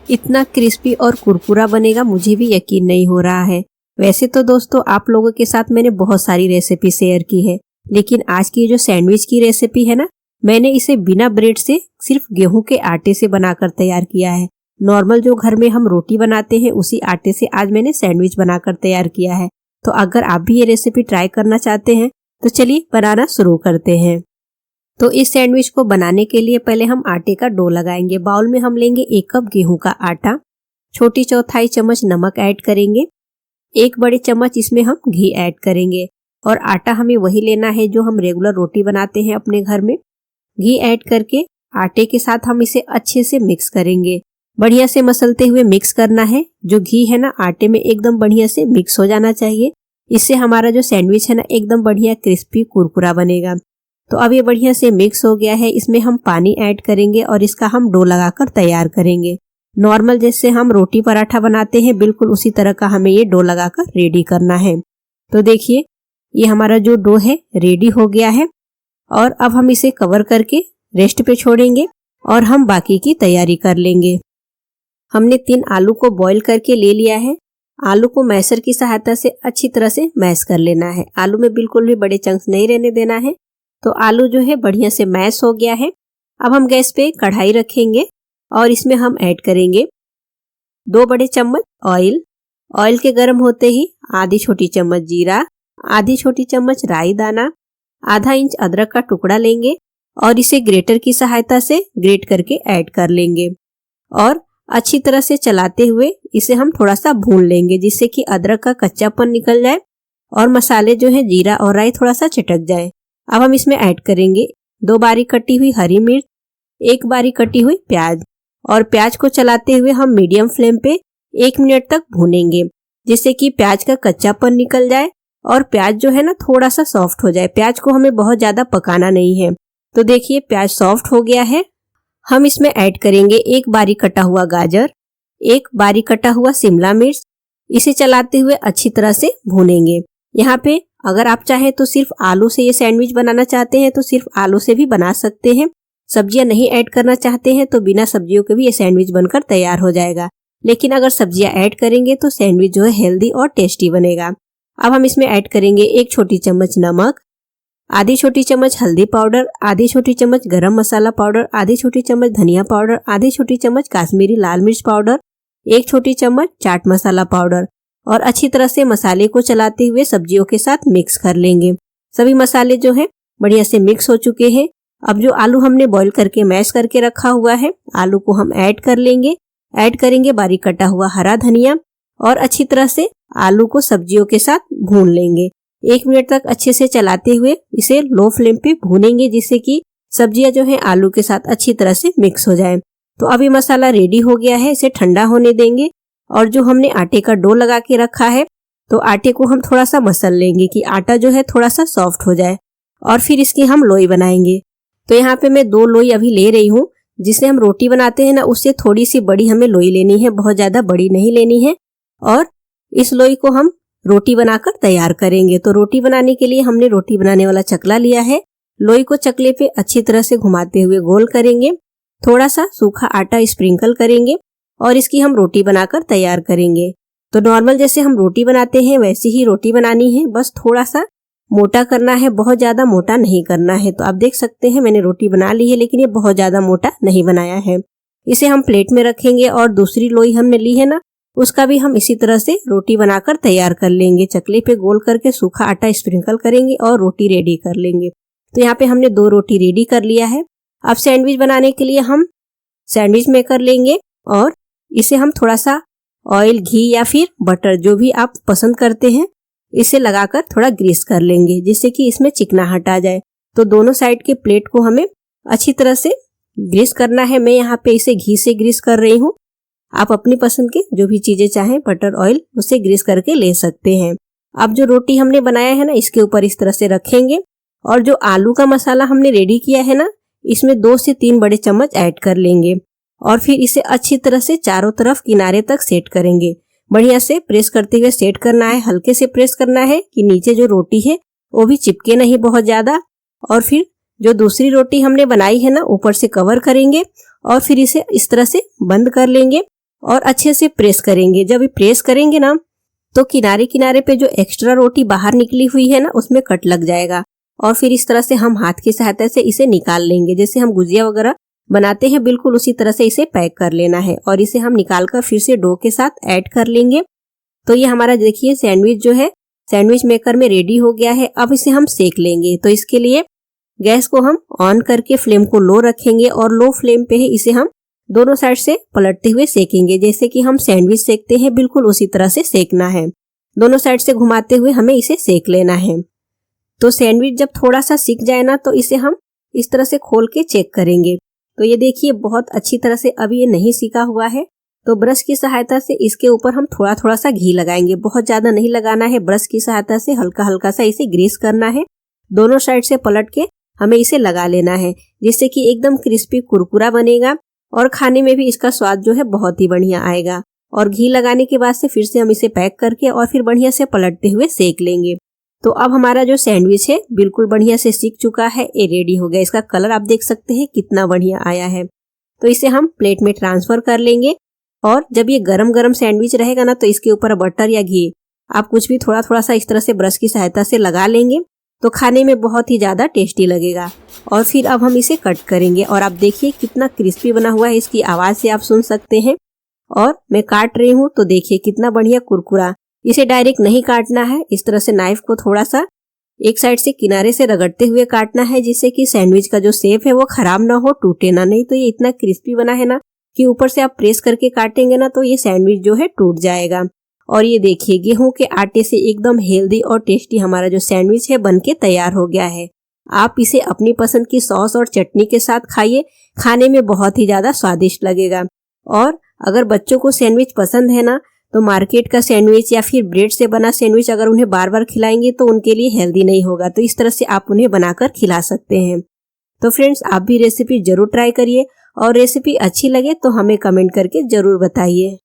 इतना क्रिस्पी और कुरकुरा बनेगा मुझे भी यकीन नहीं हो रहा है। वैसे तो दोस्तों आप लोगों के साथ मैंने बहुत सारी रेसिपी शेयर की है, लेकिन आज की जो सैंडविच की रेसिपी है ना, मैंने इसे बिना ब्रेड से सिर्फ गेहूं के आटे से बनाकर तैयार किया है। नॉर्मल जो घर में हम रोटी बनाते हैं उसी आटे से आज मैंने सैंडविच बनाकर तैयार किया है। तो अगर आप भी ये रेसिपी ट्राई करना चाहते हैं तो चलिए बनाना शुरू करते हैं। तो इस सैंडविच को बनाने के लिए पहले हम आटे का डो लगाएंगे। बाउल में हम लेंगे 1 कप गेहूं का आटा, छोटी चौथाई चम्मच नमक ऐड करेंगे, 1 बड़े चम्मच इसमें हम घी ऐड करेंगे। और आटा हमें वही लेना है जो हम रेगुलर रोटी बनाते हैं अपने घर में। घी ऐड करके आटे के साथ हम इसे अच्छे से मिक्स करेंगे। बढ़िया से मसलते हुए मिक्स करना है। जो घी है ना आटे में एकदम बढ़िया से मिक्स हो जाना चाहिए। इससे हमारा जो सैंडविच है ना एकदम बढ़िया क्रिस्पी कुरकुरा बनेगा। तो अब ये बढ़िया से मिक्स हो गया है। इसमें हम पानी ऐड करेंगे और इसका हम डो लगाकर तैयार करेंगे। नॉर्मल जैसे हम रोटी पराठा बनाते हैं बिल्कुल उसी तरह का हमें ये डो लगाकर रेडी करना है। तो देखिए ये हमारा जो डो है रेडी हो गया है। और अब हम इसे कवर करके रेस्ट पे छोड़ेंगे और हम बाकी की तैयारी कर लेंगे। हमने 3 आलू को बॉईल करके ले लिया है। आलू को मैशर की सहायता से अच्छी तरह से मैश कर लेना है। आलू में बिल्कुल भी बड़े चंक्स नहीं रहने देना है। तो आलू जो है बढ़िया से मैश हो गया है। अब हम गैस पे कढ़ाई रखेंगे और इसमें हम ऐड करेंगे 2 बड़े चम्मच ऑयल। ऑयल के गर्म होते ही आधी छोटी चम्मच जीरा, आधी छोटी चम्मच राई दाना, आधा इंच अदरक का टुकड़ा लेंगे और इसे ग्रेटर की सहायता से ग्रेट करके ऐड कर लेंगे। और अच्छी तरह से चलाते हुए इसे हम थोड़ा सा भून लेंगे जिससे कि अदरक का कच्चापन निकल जाए और मसाले जो है जीरा और राई थोड़ा सा चटक जाए। अब हम इसमें ऐड करेंगे 2 बारीक कटी हुई हरी मिर्च, 1 बारीक कटी हुई प्याज। और प्याज को चलाते हुए हम मीडियम फ्लेम पे 1 मिनट तक भूनेंगे जिससे कि प्याज का कच्चापन निकल जाए और प्याज जो है ना थोड़ा सा सॉफ्ट हो जाए। प्याज को हमें बहुत ज्यादा पकाना नहीं है। तो देखिए प्याज सॉफ्ट हो गया है। हम इसमें ऐड करेंगे 1 बारीक कटा हुआ गाजर, 1 बारीक कटा हुआ शिमला मिर्च। इसे चलाते हुए अच्छी तरह से भूनेंगे। यहाँ पे अगर आप चाहें तो सिर्फ आलू से ये सैंडविच बनाना चाहते हैं तो सिर्फ आलू से भी बना सकते हैं। सब्जियां नहीं ऐड करना चाहते हैं तो बिना सब्जियों के भी ये सैंडविच बनकर तैयार हो जाएगा। लेकिन अगर सब्जियां ऐड करेंगे तो सैंडविच जो है हेल्दी और टेस्टी बनेगा। अब हम इसमें ऐड करेंगे 1 छोटी चम्मच नमक, आधी छोटी चम्मच हल्दी पाउडर, आधी छोटी चम्मच गरम मसाला पाउडर, आधी छोटी चम्मच धनिया पाउडर, आधी छोटी चम्मच काश्मीरी लाल मिर्च पाउडर, 1 छोटी चम्मच चाट मसाला पाउडर। और अच्छी तरह से मसाले को चलाते हुए सब्जियों के साथ मिक्स कर लेंगे। सभी मसाले जो है बढ़िया से मिक्स हो चुके हैं। अब जो आलू हमने बॉईल करके मैश करके रखा हुआ है आलू को हम ऐड कर लेंगे। ऐड करेंगे बारीक कटा हुआ हरा धनिया और अच्छी तरह से आलू को सब्जियों के साथ भून लेंगे। 1 मिनट तक अच्छे से चलाते हुए इसे लो फ्लेम पे भूनेंगे जिससे कि सब्जियां जो है आलू के साथ अच्छी तरह से मिक्स हो जाए। तो अब ये मसाला रेडी हो गया है। इसे ठंडा होने देंगे। और जो हमने आटे का डो लगा के रखा है तो आटे को हम थोड़ा सा मसल लेंगे कि आटा जो है थोड़ा सा सॉफ्ट हो जाए और फिर इसकी हम लोई बनाएंगे। तो यहाँ पे मैं 2 लोई अभी ले रही हूँ। जिसे हम रोटी बनाते हैं ना उससे थोड़ी सी बड़ी हमें लोई लेनी है, बहुत ज्यादा बड़ी नहीं लेनी है। और इस लोई को हम रोटी बनाकर तैयार करेंगे। तो रोटी बनाने के लिए हमने रोटी बनाने वाला चकला लिया है। लोई को चकले पे अच्छी तरह से घुमाते हुए गोल करेंगे। थोड़ा सा सूखा आटा स्प्रिंकल करेंगे और इसकी हम रोटी बनाकर तैयार करेंगे। तो नॉर्मल जैसे हम रोटी बनाते हैं वैसी ही रोटी बनानी है, बस थोड़ा सा मोटा करना है, बहुत ज्यादा मोटा नहीं करना है। तो आप देख सकते हैं मैंने रोटी बना ली है लेकिन ये बहुत ज्यादा मोटा नहीं बनाया है। इसे हम प्लेट में रखेंगे और दूसरी लोई हमने ली है ना उसका भी हम इसी तरह से रोटी बनाकर तैयार कर लेंगे। चकले पे गोल करके सूखा आटा स्प्रिंकल करेंगे और रोटी रेडी कर लेंगे। तो यहाँ पे हमने 2 रोटी रेडी कर लिया है। अब सैंडविच बनाने के लिए हम सैंडविच मेकर लेंगे और इसे हम थोड़ा सा ऑयल, घी या फिर बटर जो भी आप पसंद करते हैं इसे लगाकर थोड़ा ग्रीस कर लेंगे जिससे कि इसमें चिकनाहट आ जाए। तो दोनों साइड के प्लेट को हमें अच्छी तरह से ग्रीस करना है। मैं यहाँ पे इसे घी से ग्रीस कर रही हूँ। आप अपनी पसंद के जो भी चीजें चाहें बटर, ऑयल उससे ग्रीस करके ले सकते हैं। अब जो रोटी हमने बनाया है ना इसके ऊपर इस तरह से रखेंगे और जो आलू का मसाला हमने रेडी किया है ना इसमें 2 से 3 बड़े चम्मच ऐड कर लेंगे और फिर इसे अच्छी तरह से चारों तरफ किनारे तक सेट करेंगे। बढ़िया से प्रेस करते हुए सेट करना है, हल्के से प्रेस करना है कि नीचे जो रोटी है वो भी चिपके नहीं बहुत ज्यादा। और फिर जो दूसरी रोटी हमने बनाई है ना ऊपर से कवर करेंगे और फिर इसे इस तरह से बंद कर लेंगे और अच्छे से प्रेस करेंगे। जब ये प्रेस करेंगे ना तो किनारे किनारे पे जो एक्स्ट्रा रोटी बाहर निकली हुई है ना उसमें कट लग जाएगा और फिर इस तरह से हम हाथ की सहायता से इसे निकाल लेंगे। जैसे हम गुजिया वगैरह बनाते हैं बिल्कुल उसी तरह से इसे पैक कर लेना है और इसे हम निकाल कर फिर से डो के साथ ऐड कर लेंगे। तो ये हमारा देखिए सैंडविच जो है सैंडविच मेकर में रेडी हो गया है। अब इसे हम सेक लेंगे। तो इसके लिए गैस को हम ऑन करके फ्लेम को लो रखेंगे और लो फ्लेम पे ही इसे हम दोनों साइड से पलटते हुए सेकेंगे। जैसे कि हम सैंडविच सेकते हैं बिल्कुल उसी तरह से सेकना है। दोनों साइड से घुमाते हुए हमें इसे सेक लेना है। तो सैंडविच जब थोड़ा सा सिक जाए ना तो इसे हम इस तरह से खोल के चेक करेंगे। तो ये देखिए बहुत अच्छी तरह से अभी ये नहीं सिका हुआ है। तो ब्रश की सहायता से इसके ऊपर हम थोड़ा थोड़ा सा घी लगाएंगे। बहुत ज्यादा नहीं लगाना है, ब्रश की सहायता से हल्का हल्का सा इसे ग्रीस करना है। दोनों साइड से पलट के हमें इसे लगा लेना है जिससे कि एकदम क्रिस्पी कुरकुरा बनेगा और खाने में भी इसका स्वाद जो है बहुत ही बढ़िया आएगा। और घी लगाने के बाद से फिर से हम इसे पैक करके और फिर बढ़िया से पलटते हुए सेक लेंगे। तो अब हमारा जो सैंडविच है बिल्कुल बढ़िया से सिक चुका है, ये रेडी हो गया। इसका कलर आप देख सकते हैं कितना बढ़िया आया है। तो इसे हम प्लेट में ट्रांसफर कर लेंगे और जब ये गरम गरम सैंडविच रहेगा ना तो इसके ऊपर बटर या घी आप कुछ भी थोड़ा थोड़ा सा इस तरह से ब्रश की सहायता से लगा लेंगे तो खाने में बहुत ही ज्यादा टेस्टी लगेगा। और फिर अब हम इसे कट करेंगे और आप देखिए कितना क्रिस्पी बना हुआ है, इसकी आवाज से आप सुन सकते हैं। और मैं काट रही हूँ तो देखिए कितना बढ़िया कुरकुरा। इसे डायरेक्ट नहीं काटना है, इस तरह से नाइफ को थोड़ा सा एक साइड से किनारे से रगड़ते हुए काटना है जिससे कि सैंडविच का जो शेप है वो खराब ना हो, टूटे ना। नहीं तो ये इतना क्रिस्पी बना है ना कि ऊपर से आप प्रेस करके काटेंगे ना तो ये सैंडविच जो है टूट जाएगा। और ये देखिए गेहूं के आटे से एकदम हेल्दी और टेस्टी हमारा जो सैंडविच है बनके तैयार हो गया है। आप इसे अपनी पसंद की सॉस और चटनी के साथ खाइए, खाने में बहुत ही ज्यादा स्वादिष्ट लगेगा। और अगर बच्चों को सैंडविच पसंद है ना तो मार्केट का सैंडविच या फिर ब्रेड से बना सैंडविच अगर उन्हें बार बार खिलाएंगे तो उनके लिए हेल्दी नहीं होगा। तो इस तरह से आप उन्हें बनाकर खिला सकते हैं। तो फ्रेंड्स आप भी रेसिपी जरूर ट्राई करिए और रेसिपी अच्छी लगे तो हमें कमेंट करके जरूर बताइए।